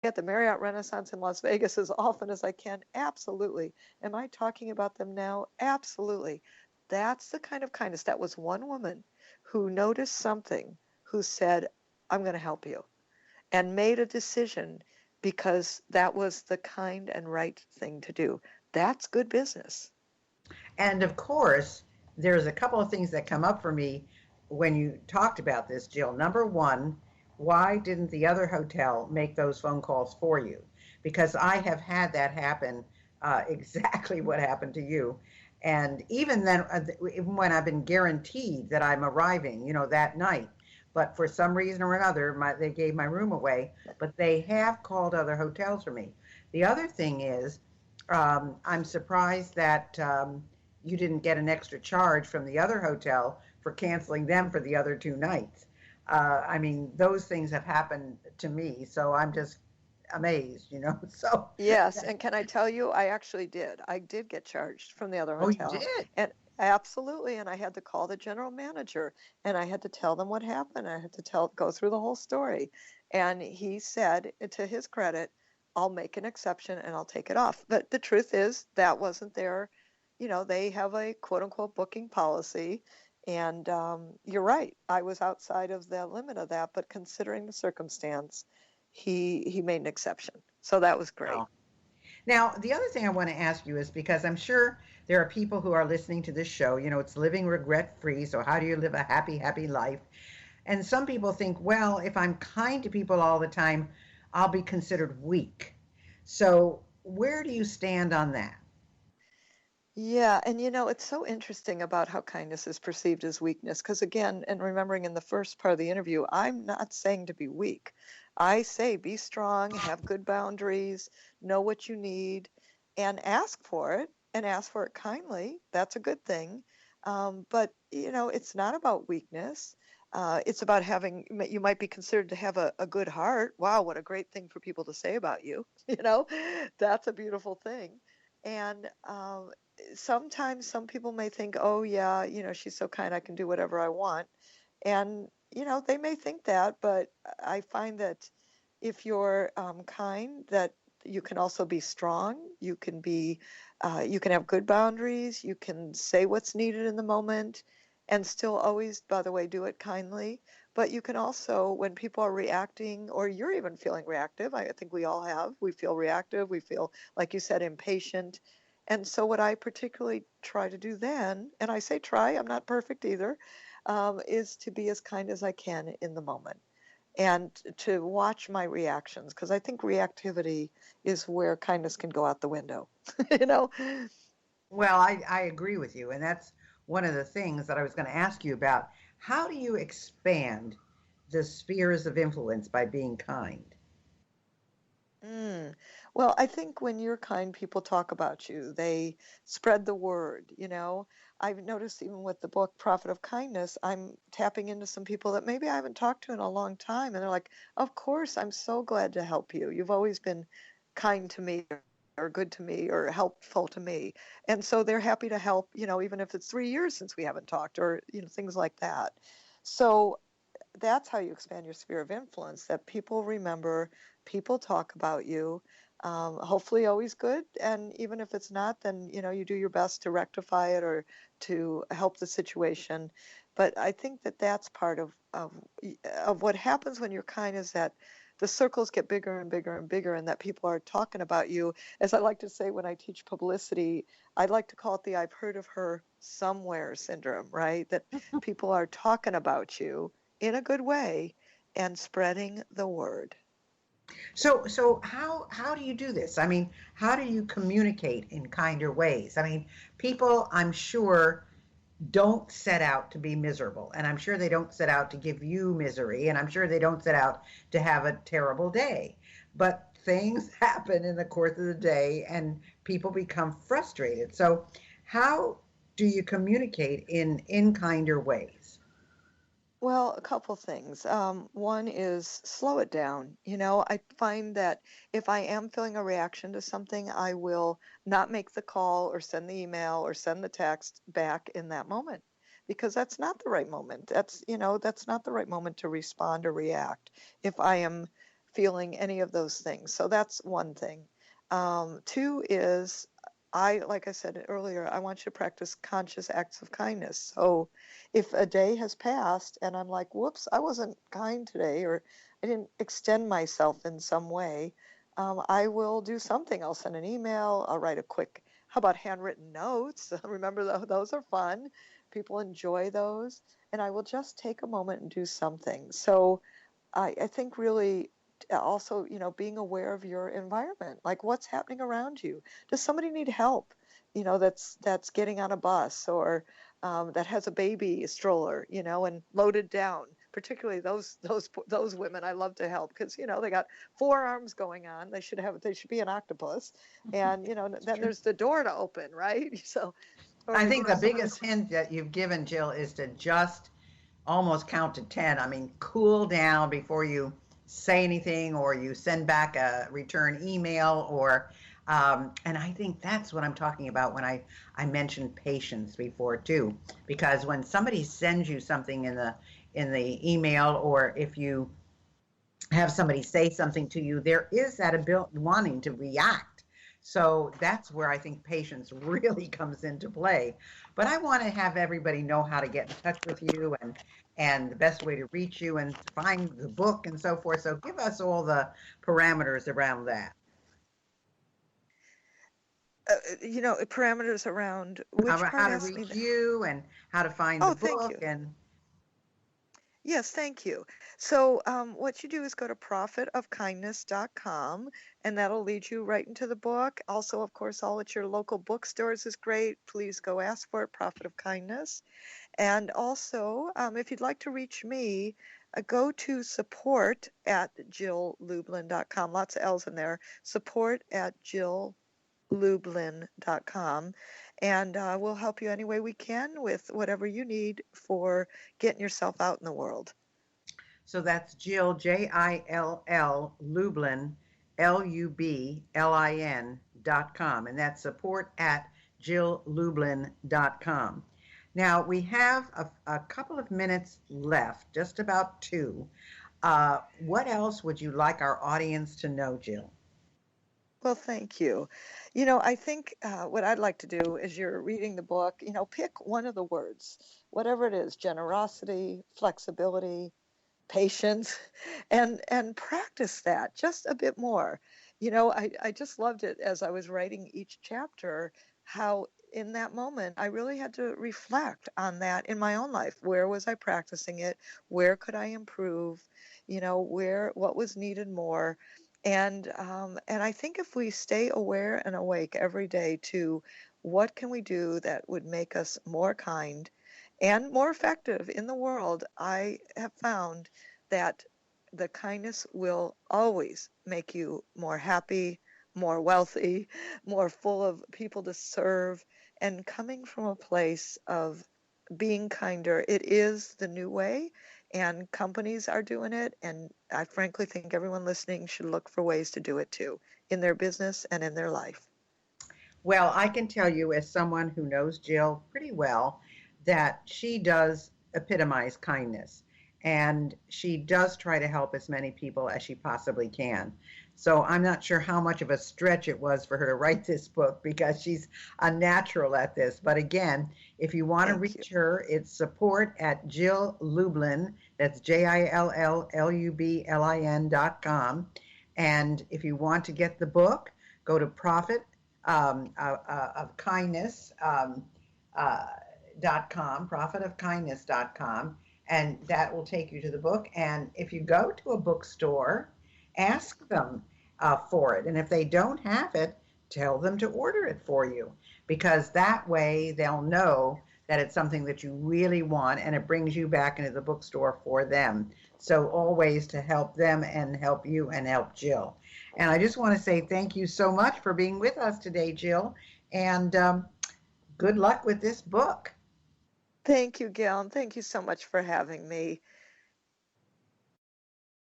at the Marriott Renaissance in Las Vegas as often as I can. Absolutely. Am I talking about them now? Absolutely. That's the kind of kindness. That was one woman who noticed something, who said, I'm going to help you, and made a decision because that was the kind and right thing to do. That's good business. And of course, there's a couple of things that come up for me when you talked about this, Jill. Number one, why didn't the other hotel make those phone calls for you? Because I have had that happen, exactly what happened to you. And even then, even when I've been guaranteed that I'm arriving, that night, but for some reason or another, they gave my room away, but they have called other hotels for me. The other thing is, I'm surprised that you didn't get an extra charge from the other hotel for canceling them for the other 2 nights. I mean, those things have happened to me, so I'm just amazed. So, Yes, and can I tell you, I actually did. I did get charged from the other oh, you hotel. did? And absolutely, and I had to call the general manager and I had to tell them what happened. I had to go through the whole story. And he said, to his credit, I'll make an exception and I'll take it off. But the truth is, that wasn't their, they have a quote unquote booking policy. And you're right, I was outside of the limit of that, but considering the circumstance, he made an exception. So that was great. Oh. Now, the other thing I want to ask you is because I'm sure there are people who are listening to this show. It's living regret free. So, how do you live a happy, happy life? And some people think, well, if I'm kind to people all the time, I'll be considered weak. So, where do you stand on that? Yeah, and it's so interesting about how kindness is perceived as weakness. Because again, and remembering in the first part of the interview, I'm not saying to be weak. I say be strong, have good boundaries, know what you need, and ask for it, and ask for it kindly. That's a good thing. But, it's not about weakness. It's about having, you might be considered to have a good heart. Wow, what a great thing for people to say about you. That's a beautiful thing. And sometimes some people may think, oh, yeah, she's so kind, I can do whatever I want. And, they may think that, but I find that if you're kind, that you can also be strong. You can have good boundaries. You can say what's needed in the moment and still always, by the way, do it kindly. But you can also, when people are reacting, or you're even feeling reactive, I think we all have, we feel reactive, we feel, like you said, impatient. And so, what I particularly try to do then, and I say try, I'm not perfect either, is to be as kind as I can in the moment and to watch my reactions, because I think reactivity is where kindness can go out the window. you know? Well, I agree with you. And that's one of the things that I was going to ask you about. How do you expand the spheres of influence by being kind? Mm. Well, I think when you're kind, people talk about you. They spread the word, I've noticed even with the book Profit of Kindness, I'm tapping into some people that maybe I haven't talked to in a long time. And they're like, of course, I'm so glad to help you. You've always been kind to me or good to me or helpful to me. And so they're happy to help, even if it's 3 years since we haven't talked or, things like that. So that's how you expand your sphere of influence, that people remember, people talk about you, hopefully always good. And even if it's not, then, you do your best to rectify it or to help the situation. But I think that that's part of what happens when you're kind, is that the circles get bigger and bigger and bigger, and that people are talking about you. As I like to say when I teach publicity, I like to call it the I've heard of her somewhere syndrome, right? That people are talking about you in a good way and spreading the word. So how do you do this? I mean, how do you communicate in kinder ways? I mean, people, I'm sure, don't set out to be miserable, and I'm sure they don't set out to give you misery, and I'm sure they don't set out to have a terrible day. But things happen in the course of the day, and people become frustrated. So, how do you communicate in kinder ways? Well, a couple things. One is slow it down. I find that if I am feeling a reaction to something, I will not make the call or send the email or send the text back in that moment, because that's not the right moment. That's not the right moment to respond or react. If I am feeling any of those things. So that's one thing. Two is, like I said earlier, I want you to practice conscious acts of kindness. So if a day has passed and I'm like, whoops, I wasn't kind today, or I didn't extend myself in some way, I will do something. I'll send an email, I'll write a quick, how about handwritten notes? Remember, those are fun. People enjoy those. And I will just take a moment and do something. So I think really also, being aware of your environment, like what's happening around you. Does somebody need help? That's getting on a bus, or that has a baby stroller, and loaded down. Particularly those women, I love to help because they got four arms going on. They should be an octopus, and It's then true. there's the door to open, right? So, I or think the someone. biggest hint that you've given, Jill, is to just almost count to 10. I mean, cool down before you say anything or you send back a return email and I think that's what I'm talking about when I mentioned patience before too, because when somebody sends you something in the email, or if you have somebody say something to you, there is that ability wanting to react. So that's where I think patience really comes into play. But I want to have everybody know how to get in touch with you and the best way to reach you and find the book and so forth. So give us all the parameters around that. Parameters around which How part? to Ask me reach that. you and how to find the Oh, thank book you. and Yes, thank you. So, what you do is go to profitofkindness.com, and that'll lead you right into the book. Also, of course, all at your local bookstores is great. Please go ask for it, Profit of Kindness. And also, if you'd like to reach me, go to support at jilllublin.com. Lots of L's in there. Support at jilllublin.com, and we'll help you any way we can with whatever you need for getting yourself out in the world. so that's Jill, Jill, Lublin, Lublin.com. And that's support at jilllublin.com. Now we have a couple of minutes left, just about two. What else would you like our audience to know, Jill? Well, thank you. I think what I'd like to do is you're reading the book, pick one of the words, whatever it is, generosity, flexibility, patience, and practice that just a bit more. I just loved it as I was writing each chapter, how in that moment I really had to reflect on that in my own life. Where was I practicing it? Where could I improve? What was needed more? And I think if we stay aware and awake every day to what can we do that would make us more kind and more effective in the world, I have found that the kindness will always make you more happy, more wealthy, more full of people to serve, and coming from a place of being kinder. It is the new way, and companies are doing it. And I frankly think everyone listening should look for ways to do it too, in their business and in their life. Well, I can tell you, as someone who knows Jill pretty well, that she does epitomize kindness and she does try to help as many people as she possibly can. So I'm not sure how much of a stretch it was for her to write this book because she's a natural at this. But again, if you want to Thank you. reach her, it's support at Jill Lublin. That's JILLUBLIN.com. And if you want to get the book, go to of kindness profitofkindness.com, and that will take you to the book. And if you go to a bookstore, ask them for it. And if they don't have it, tell them to order it for you, because that way they'll know that it's something that you really want and it brings you back into the bookstore for them. So always to help them and help you and help Jill. And I just want to say thank you so much for being with us today, Jill, and good luck with this book. Thank you, Gail, and thank you so much for having me.